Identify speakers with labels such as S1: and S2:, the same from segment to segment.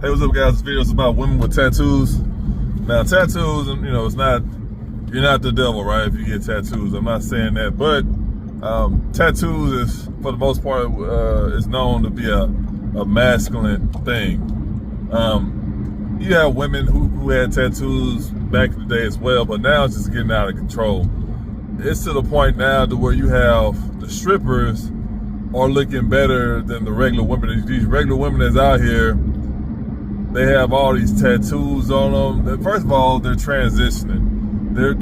S1: Hey, what's up, guys? This video is about women with tattoos. Now, tattoos, you know, it's not, you're not the devil, right? If you get tattoos, I'm not saying that, but tattoos is, for the most part, is known to be a masculine thing. You have women who had tattoos back in the day as well, but now it's just getting out of control. It's to the point now to where you have the strippers are looking better than the regular women. These regular women that's out here, they have all these tattoos on them. First of all, they're transitioning. They're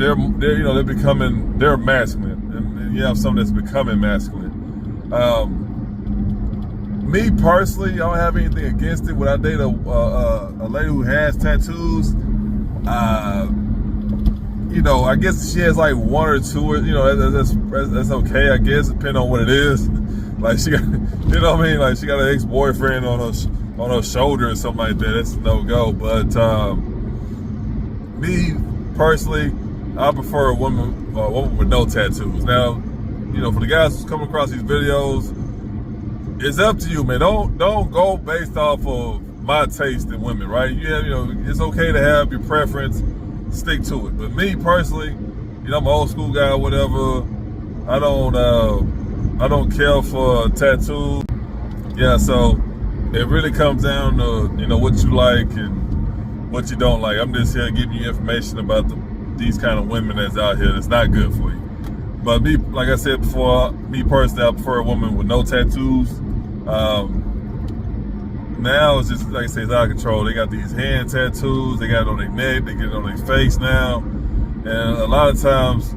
S1: masculine, and you have some that's becoming masculine. Me personally, I don't have anything against it. When I date a lady who has tattoos, you know, I guess she has like one or two, you know, that's okay, I guess, depending on what it is. Like she got, you know what I mean? Like she got an ex-boyfriend on her shoulder or something like that. That's no go. But me personally, I prefer a woman with no tattoos. Now, you know, for the guys who's coming across these videos, it's up to you, man. Don't go based off of my taste in women, right? You know, it's okay to have your preference. Stick to it. But me personally, you know, I'm an old school guy or whatever. I don't care for tattoos. Yeah, so it really comes down to, you know, what you like and what you don't like. I'm just here giving you information about these kind of women that's out here that's not good for you. But me, like I said before, me personally, I prefer a woman with no tattoos. Now it's just, like I say, it's out of control. They got these hand tattoos, they got it on their neck, they get it on their face now. And a lot of times,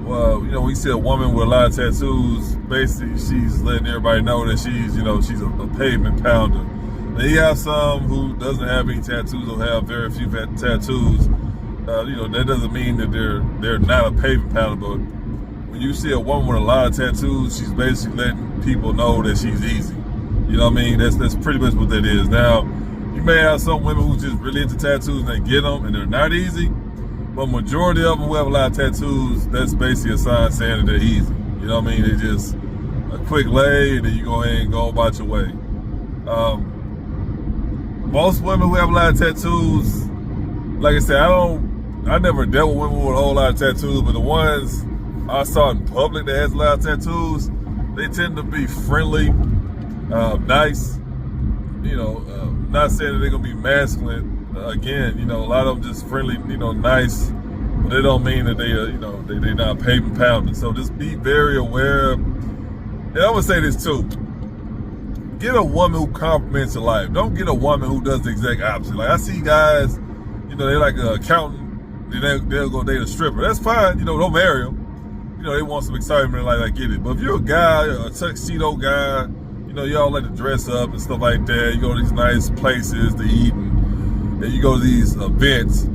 S1: well, you know, when you see a woman with a lot of tattoos, basically she's letting everybody know that she's, you know, she's a pavement pounder. Now you have some who doesn't have any tattoos or have very few tattoos. You know, that doesn't mean that they're not a pavement pounder, but when you see a woman with a lot of tattoos, she's basically letting people know that she's easy. You know what I mean? That's pretty much what that is. Now, you may have some women who just really into tattoos and they get them and they're not easy, but majority of them who have a lot of tattoos, that's basically a sign saying that they're easy. You know what I mean? They just a quick lay and then you go ahead and go about your way. Most women who have a lot of tattoos, like I said, I never dealt with women with a whole lot of tattoos, but the ones I saw in public that has a lot of tattoos, they tend to be friendly, nice, you know, not saying that they're gonna be masculine. Again, you know, a lot of them just friendly, you know, nice, but they don't mean that they, you know, they're not pavement pounding. So just be very aware. And I would say this too: get a woman who compliments your life. Don't get a woman who does the exact opposite. Like I see guys, you know, they're like an accountant, then they'll go date a stripper. That's fine, you know, don't marry them. You know, they want some excitement, like I get it. But if you're a guy, a tuxedo guy, you know, y'all like to dress up and stuff like that. You go to these nice places to eat and you go to these events.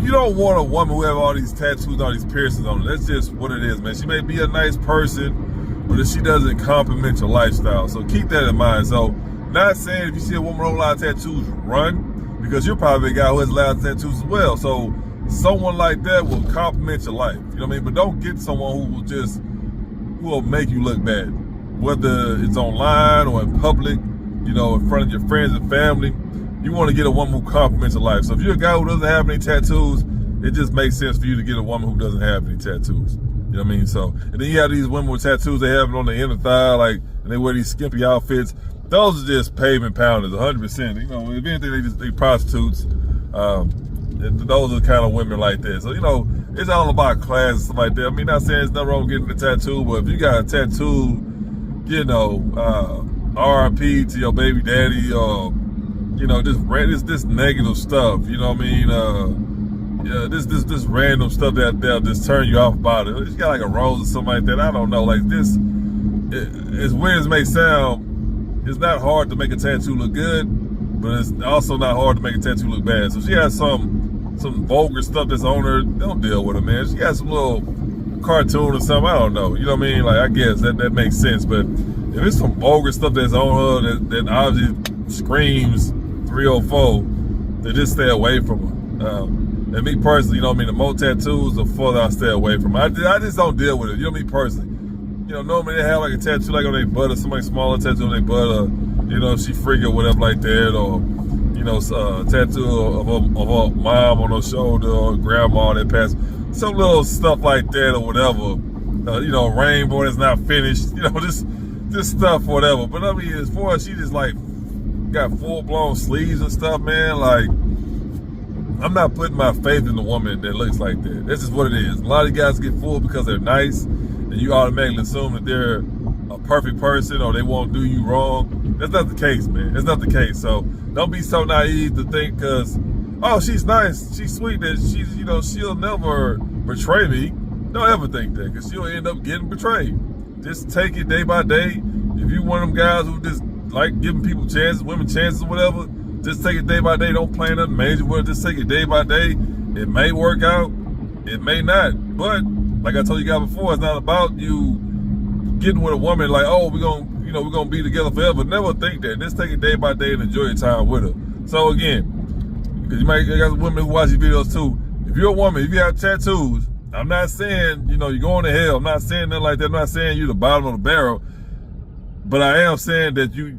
S1: You don't want a woman who have all these tattoos, all these piercings on her. That's just what it is, man. She may be a nice person, but if she doesn't compliment your lifestyle. So keep that in mind. So not saying if you see a woman with a lot of tattoos, run, because you're probably a guy who has a lot of tattoos as well. So someone like that will compliment your life. You know what I mean? But don't get someone who will make you look bad. Whether it's online or in public, you know, in front of your friends and family, you want to get a woman who compliments your life. So if you're a guy who doesn't have any tattoos, it just makes sense for you to get a woman who doesn't have any tattoos. You know what I mean? So, and then you have these women with tattoos, they have it on the inner thigh, like, and they wear these skimpy outfits. Those are just pavement pounders, 100%. You know, if anything, they prostitutes. Those are the kind of women like that. So, you know, it's all about class and stuff like that. I mean, not saying there's nothing wrong with getting a tattoo, but if you got a tattoo, you know, RIP to your baby daddy, or, you know, this negative stuff, you know what I mean? Yeah, this random stuff that'll just turn you off about it. You got like a rose or something like that. I don't know. Like this, as weird as it may sound, it's not hard to make a tattoo look good, but it's also not hard to make a tattoo look bad. So she has some vulgar stuff that's on her. Don't deal with her, man. She got some little cartoon or something. I don't know. You know what I mean? Like, I guess that makes sense. But if it's some vulgar stuff that's on her that obviously screams 304, then just stay away from her. And me personally, you know what I mean? The more tattoos, the further I stay away from her. I just don't deal with it. You know me personally. You know, normally they have like a tattoo like on their butt, or somebody smaller tattoo on their butt, or, you know, she freak or whatever like that, or tattoo of her mom on her shoulder or grandma that passed, some little stuff like that or whatever. Rainbow that's not finished, just stuff, whatever. But I mean, as far as she just like got full blown sleeves and stuff, man, like I'm not putting my faith in a woman that looks like that. That's just what it is. A lot of guys get fooled because they're nice, and you automatically assume that they're a perfect person or they won't do you wrong. That's not the case, man. That's not the case. So don't be so naive to think because, oh, she's nice, she's sweet, that she'll never betray me. Don't ever think that, because she'll end up getting betrayed. Just take it day by day. If you one of them guys who just like giving people chances, women chances or whatever, just take it day by day. Don't plan nothing major with it. Just take it day by day. It may work out, it may not. But like I told you guys before, it's not about you getting with a woman like, oh, we're gonna be together forever. Never think that. Just take it day by day and enjoy your time with her. So again, because you got women who watch these videos too. If you're a woman, if you have tattoos, I'm not saying, you're going to hell. I'm not saying nothing like that. I'm not saying you're the bottom of the barrel. But I am saying that you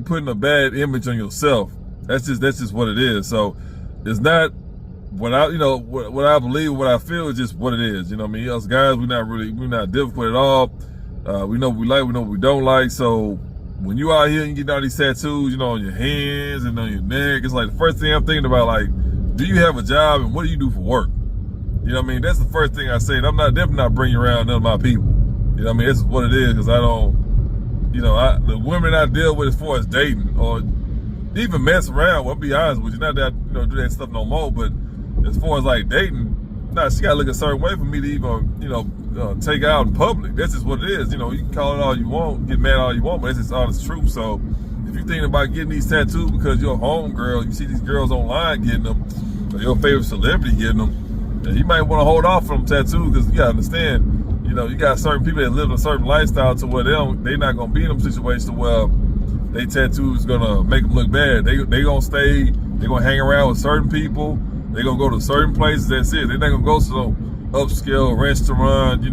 S1: putting a bad image on yourself. That's just what it is. So it's not what I believe, what I feel is just what it is. You know what I mean? Us guys, we're not difficult at all. We know what we like, we know what we don't like. So when you out here and you get all these tattoos, on your hands and on your neck, it's like the first thing I'm thinking about, like, do you have a job and what do you do for work? You know what I mean? That's the first thing I say. I'm definitely not bringing around none of my people. You know what I mean? This is what it is, because I don't, the women I deal with as far as dating or even mess around, well, I'll be honest with you, not that I do that stuff no more, but as far as like dating, she gotta look a certain way for me to even, take out in public. That's just what it is. You can call it all you want, get mad all you want, but it's just honest truth. So if you're thinking about getting these tattoos because you're a homegirl, you see these girls online getting them, or your favorite celebrity getting them, you might want to hold off from tattoos, because you gotta understand, you got certain people that live in a certain lifestyle to where they're not gonna be in them situations where they tattoos gonna make them look bad. They gonna stay, they gonna hang around with certain people, they gonna go to certain places, that's it. They're not gonna go to no upscale restaurant,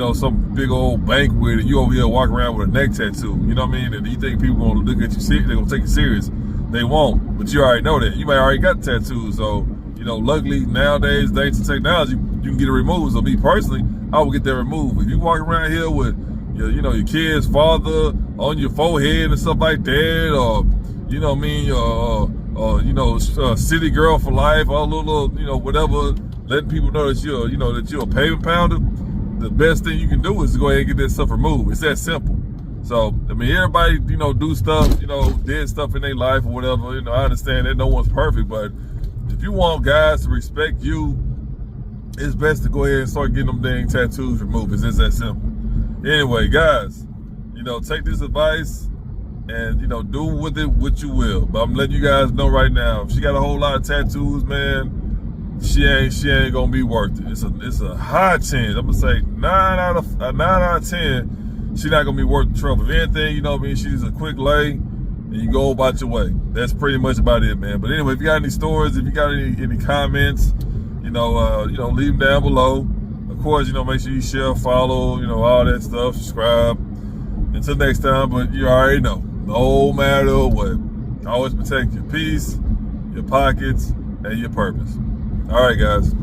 S1: or some big old banquet and you over here walking around with a neck tattoo. You know what I mean? And you think people gonna look at you, they're gonna take you serious. They won't, but you already know that. You might already got tattoos, so luckily nowadays, thanks to technology, you can get it removed. So me personally, I will get that removed. If you walk around here with your kid's father on your forehead and stuff like that, or city girl for life, or little whatever, letting people know that you're a pavement pounder, the best thing you can do is to go ahead and get that stuff removed. It's that simple. So I mean, everybody do stuff, did stuff in their life or whatever. I understand that no one's perfect, but if you want guys to respect you, it's best to go ahead and start getting them dang tattoos removed. It's just that simple. Anyway, guys, take this advice and, do with it what you will. But I'm letting you guys know right now, if she got a whole lot of tattoos, man, she ain't gonna be worth it. It's a high chance. I'm gonna say 9 out of 10, she not gonna be worth the trouble. If anything, she's a quick lay, and you go about your way. That's pretty much about it, man. But anyway, if you got any stories, if you got any comments, leave them down below. Of course, make sure you share, follow, all that stuff, subscribe. Until next time, but you already know, no matter what, always protect your peace, your pockets, and your purpose. All right, guys.